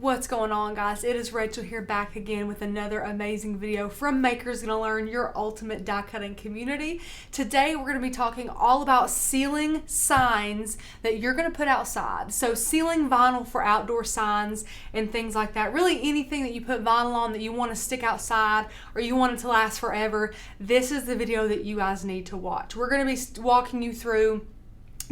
What's going on, guys? It is Rachel here, back again with another amazing video from Makers Gonna Learn, your ultimate die cutting community. Today we're going to be talking all about sealing signs that you're going to put outside. So sealing vinyl for outdoor signs and things like that. Really anything that you put vinyl on that you want to stick outside or you want it to last forever. This is the video that you guys need to watch. We're going to be walking you through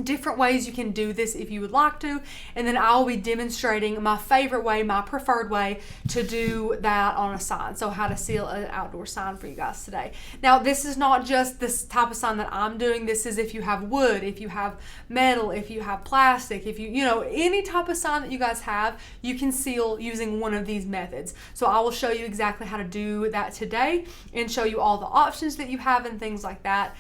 different ways you can do this if you would like to, and then I'll be demonstrating my favorite way, my preferred way to do that on a sign. So how to seal an outdoor sign for you guys today. Now this is not just this type of sign that I'm doing. This is if you have wood, if you have metal, if you have plastic, if you know any type of sign that you guys have, you can seal using one of these methods. So I will show you exactly how to do that today and show you all the options that you have and things like that.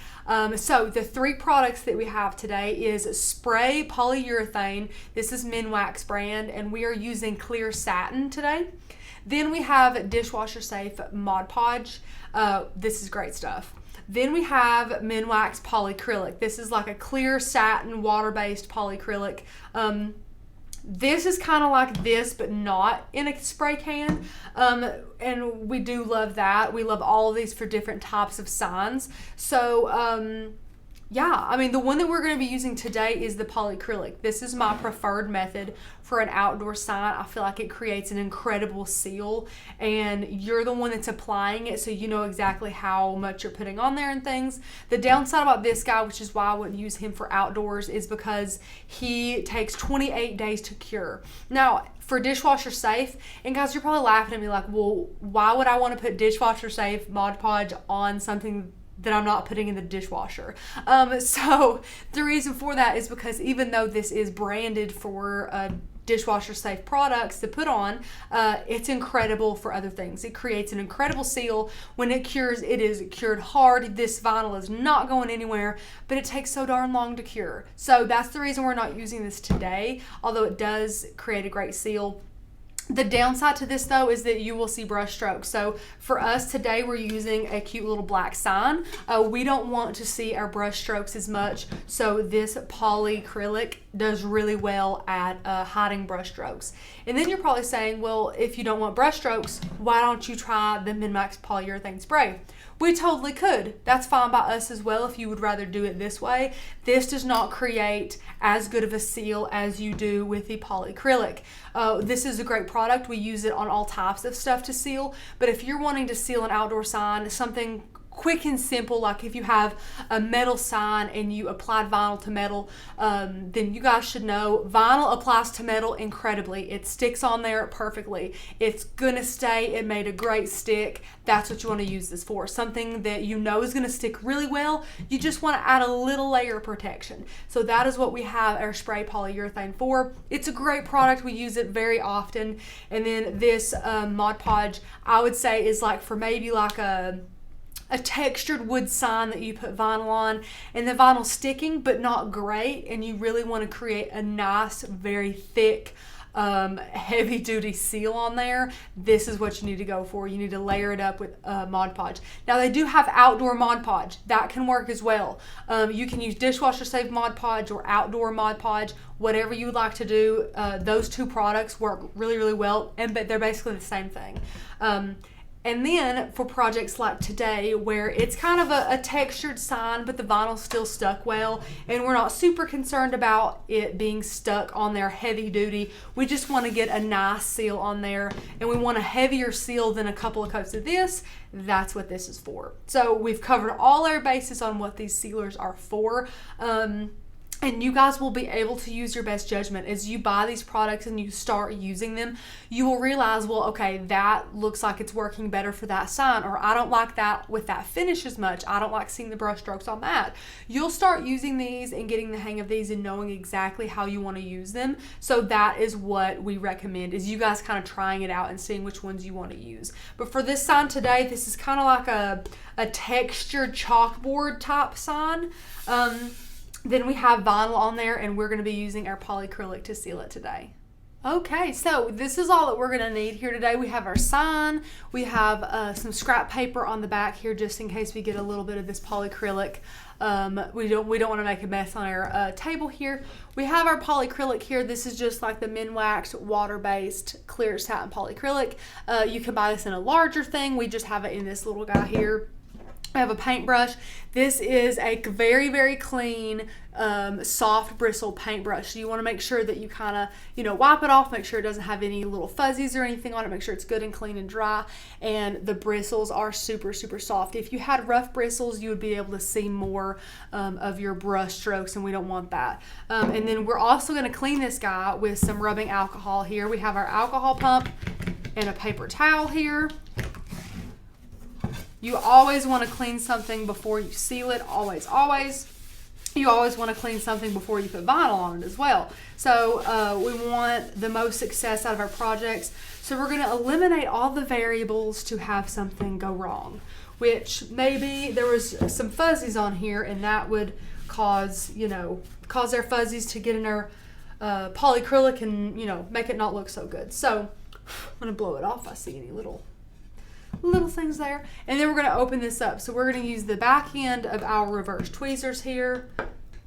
So the three products that we have today is spray polyurethane. This is Minwax brand, and we are using clear satin today. Then we have dishwasher safe Mod Podge. This is great stuff. Then we have Minwax polyacrylic. This is like a clear satin water-based polyacrylic. This is kind of like this, but not in a spray can. And we do love that. We love all of these for different types of signs. So, yeah, I mean, the one that we're going to be using today is the polyacrylic. This is my preferred method for an outdoor sign. I feel like it creates an incredible seal, and you're the one that's applying it, so you know exactly how much you're putting on there and things. The downside about this guy, which is why I wouldn't use him for outdoors, is because he takes 28 days to cure. Now, for dishwasher safe, and guys, you're probably laughing at me like, well, why would I want to put dishwasher safe Mod Podge on something that I'm not putting in the dishwasher? So the reason for that is because even though this is branded for dishwasher safe products to put on, it's incredible for other things. It creates an incredible seal. When it cures, it is cured hard. This vinyl is not going anywhere, but it takes so darn long to cure. So that's the reason we're not using this today, although it does create a great seal. The downside to this though is that you will see brush strokes. So for us today, we're using a cute little black sign. We don't want to see our brush strokes as much, so this polyacrylic does really well at hiding brush strokes. And then you're probably saying, well, if you don't want brush strokes, why don't you try the Minwax polyurethane spray? We totally could. That's fine by us as well if you would rather do it this way. This does not create as good of a seal as you do with the polyacrylic. This is a great product. We use it on all types of stuff to seal, but if you're wanting to seal an outdoor sign, something quick and simple, like if you have a metal sign and you applied vinyl to metal, then you guys should know vinyl applies to metal incredibly. It sticks on there perfectly. It's gonna stay. It made a great stick. That's what you want to use this for. Something that you know is gonna stick really well. You just want to add a little layer of protection. So that is what we have our spray polyurethane for. It's a great product. We use it very often. And then this Mod Podge, I would say, is like for maybe like a textured wood sign that you put vinyl on, and the vinyl's sticking but not great, and you really want to create a nice, very thick, heavy duty seal on there. This is what you need to go for. You need to layer it up with Mod Podge. Now they do have outdoor Mod Podge. That can work as well. You can use dishwasher safe Mod Podge or outdoor Mod Podge, whatever you would like to do. Those two products work really, really well, but they're basically the same thing. And then for projects like today, where it's kind of a textured sign, but the vinyl's still stuck well, and we're not super concerned about it being stuck on there heavy duty. We just want to get a nice seal on there, and we want a heavier seal than a couple of coats of this. That's what this is for. So we've covered all our bases on what these sealers are for. And you guys will be able to use your best judgment. As you buy these products and you start using them, you will realize, well, okay, that looks like it's working better for that sign, or I don't like that with that finish as much. I don't like seeing the brush strokes on that. You'll start using these and getting the hang of these and knowing exactly how you want to use them. So that is what we recommend, is you guys kind of trying it out and seeing which ones you want to use. But for this sign today, this is kind of like a textured chalkboard type sign. Then we have vinyl on there, and we're going to be using our polyacrylic to seal it today. Okay, so this is all that we're going to need here today. We have our sign, we have some scrap paper on the back here just in case we get a little bit of this polyacrylic. We don't want to make a mess on our table here. We have our polyacrylic here. This is just like the Minwax water-based clear satin polyacrylic. You can buy this in a larger thing. We just have it in this little guy here. I have a paintbrush. This is a very, very clean, soft bristle paintbrush. So you want to make sure that you kind of, wipe it off, make sure it doesn't have any little fuzzies or anything on it, make sure it's good and clean and dry, and the bristles are super, super soft. If you had rough bristles, you would be able to see more of your brush strokes, and we don't want that. And then we're also going to clean this guy with some rubbing alcohol here. We have our alcohol pump and a paper towel here. You always want to clean something before you seal it, always, always. You always want to clean something before you put vinyl on it as well. So we want the most success out of our projects. So we're going to eliminate all the variables to have something go wrong, which maybe there was some fuzzies on here and that would cause their fuzzies to get in our polyacrylic and, make it not look so good. So I'm going to blow it off if I see any little things there, and then we're going to open this up. So we're going to use the back end of our reverse tweezers here,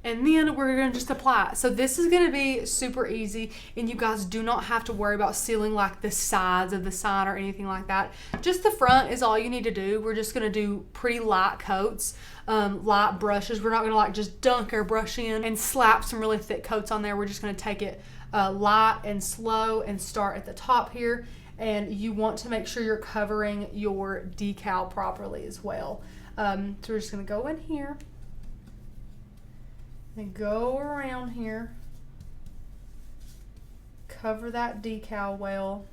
and then we're going to just apply it. So this is going to be super easy, and you guys do not have to worry about sealing like the sides of the sign or anything like that. Just the front is all you need to do. We're just going to do pretty light coats, light brushes. We're not going to like just dunk our brush in and slap some really thick coats on there. We're just going to take it light and slow and start at the top here. And you want to make sure you're covering your decal properly as well. So we're just going to go in here and go around here, cover that decal well.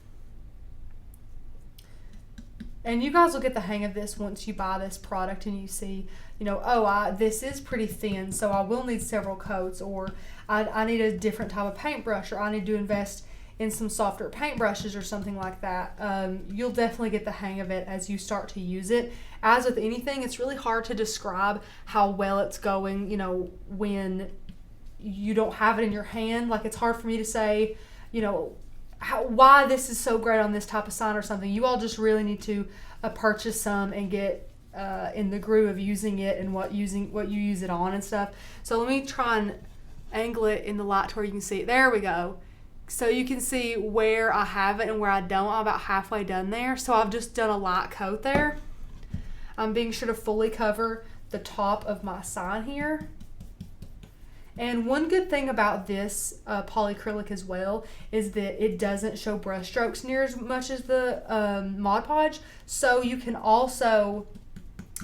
And you guys will get the hang of this once you buy this product and you see, this is pretty thin, so I will need several coats, or I need a different type of paintbrush, or I need to invest in some softer paintbrushes or something like that. You'll definitely get the hang of it as you start to use it. As with anything, it's really hard to describe how well it's going, when you don't have it in your hand. Like, it's hard for me to say, why this is so great on this type of sign or something. You all just really need to purchase some and get in the groove of using it and what you use it on and stuff. So let me try and angle it in the light to where you can see it. There we go. So you can see where I have it and where I don't. I'm about halfway done there. So I've just done a light coat there. I'm being sure to fully cover the top of my sign here. And one good thing about this polyacrylic as well is that it doesn't show brush strokes near as much as the Mod Podge. So you can also,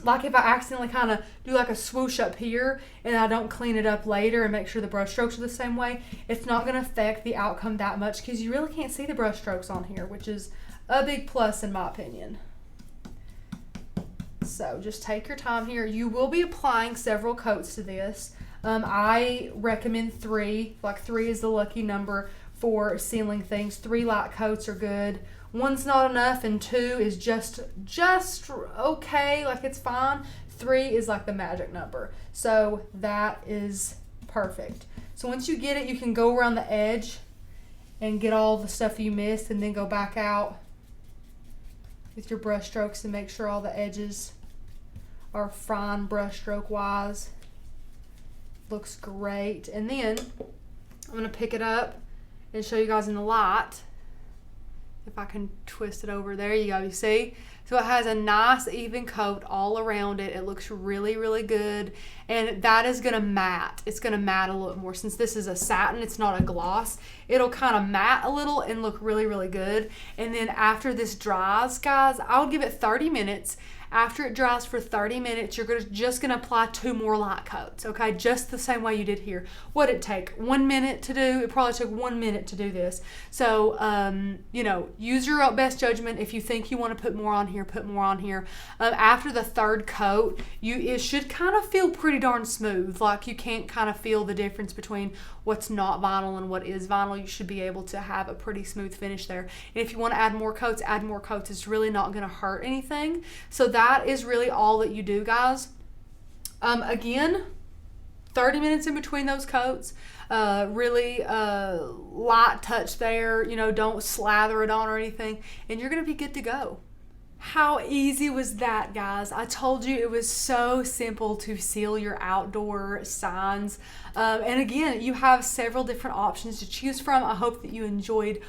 like if I accidentally kind of do like a swoosh up here and I don't clean it up later and make sure the brush strokes are the same way, it's not going to affect the outcome that much because you really can't see the brush strokes on here, which is a big plus in my opinion. So just take your time here. You will be applying several coats to this. I recommend 3. Like 3 is the lucky number for sealing things. 3 light coats are good. 1's not enough, and 2 is just okay, like it's fine. 3 is like the magic number. So that is perfect. So once you get it, you can go around the edge and get all the stuff you missed, and then go back out with your brush strokes and make sure all the edges are fine brush stroke wise. Looks great. And then I'm going to pick it up and show you guys in the light. If I can twist it over, there you go, you see? So it has a nice even coat all around it. It looks really, really good. And that is gonna matte. It's gonna matte a little more. Since this is a satin, it's not a gloss, it'll kind of matte a little and look really, really good. And then after this dries, guys, I would give it 30 minutes. After it dries for 30 minutes, you're just going to apply 2 more light coats, okay? Just the same way you did here. What'd it take? 1 minute to do? It probably took 1 minute to do this. So, use your best judgment. If you think you want to put more on here, put more on here. After the 3rd coat, it should kind of feel pretty darn smooth. Like, you can't kind of feel the difference between what's not vinyl and what is vinyl. You should be able to have a pretty smooth finish there. And if you want to add more coats, add more coats. It's really not going to hurt anything. So that is really all that you do, guys. Again, 30 minutes in between those coats. really light touch there. You know, don't slather it on or anything, and you're gonna be good to go. How easy was that, guys? I told you it was so simple to seal your outdoor signs. And again, you have several different options to choose from. I hope that you enjoyed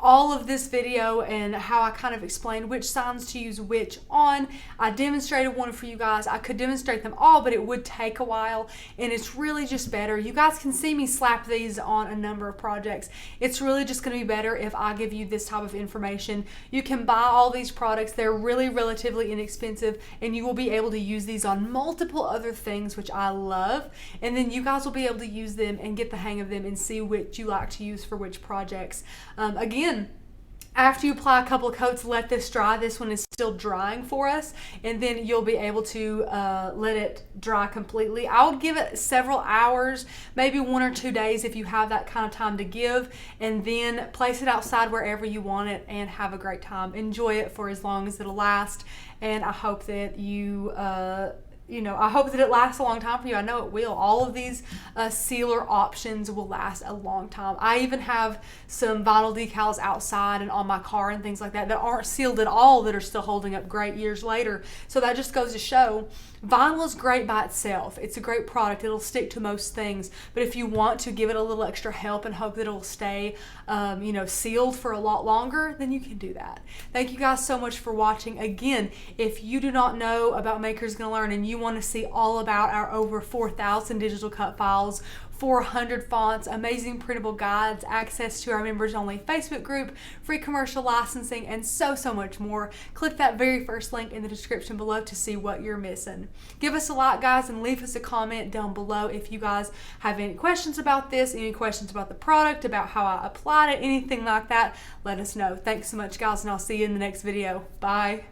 all of this video and how I kind of explained which signs to use which on. I demonstrated one for you guys. I could demonstrate them all, but it would take a while, and it's really just better. You guys can see me slap these on a number of projects. It's really just going to be better if I give you this type of information. You can buy all these products. They're really relatively inexpensive, and you will be able to use these on multiple other things, which I love. And then you guys will be able to use them and get the hang of them and see which you like to use for which projects. Again, after you apply a couple of coats, let this dry. This one is still drying for us, and then you'll be able to let it dry completely. I would give it several hours, maybe 1 or 2 days if you have that kind of time to give, and then place it outside wherever you want it and have a great time. Enjoy it for as long as it'll last, and I hope that I hope that it lasts a long time for you. I know it will. All of these sealer options will last a long time. I even have some vinyl decals outside and on my car and things like that that aren't sealed at all that are still holding up great years later. So that just goes to show vinyl is great by itself. It's a great product. It'll stick to most things. But if you want to give it a little extra help and hope that it'll stay sealed for a lot longer, then you can do that. Thank you guys so much for watching. Again, if you do not know about Makers Gonna Learn and you want to see all about our over 4,000 digital cut files, 400 fonts, amazing printable guides, access to our members only Facebook group, free commercial licensing, and so much more, click that very first link in the description below to see what you're missing. Give us a like, guys, and leave us a comment down below if you guys have any questions about this, any questions about the product, about how I applied it, anything like that. Let us know. Thanks so much, guys, and I'll see you in the next video. Bye.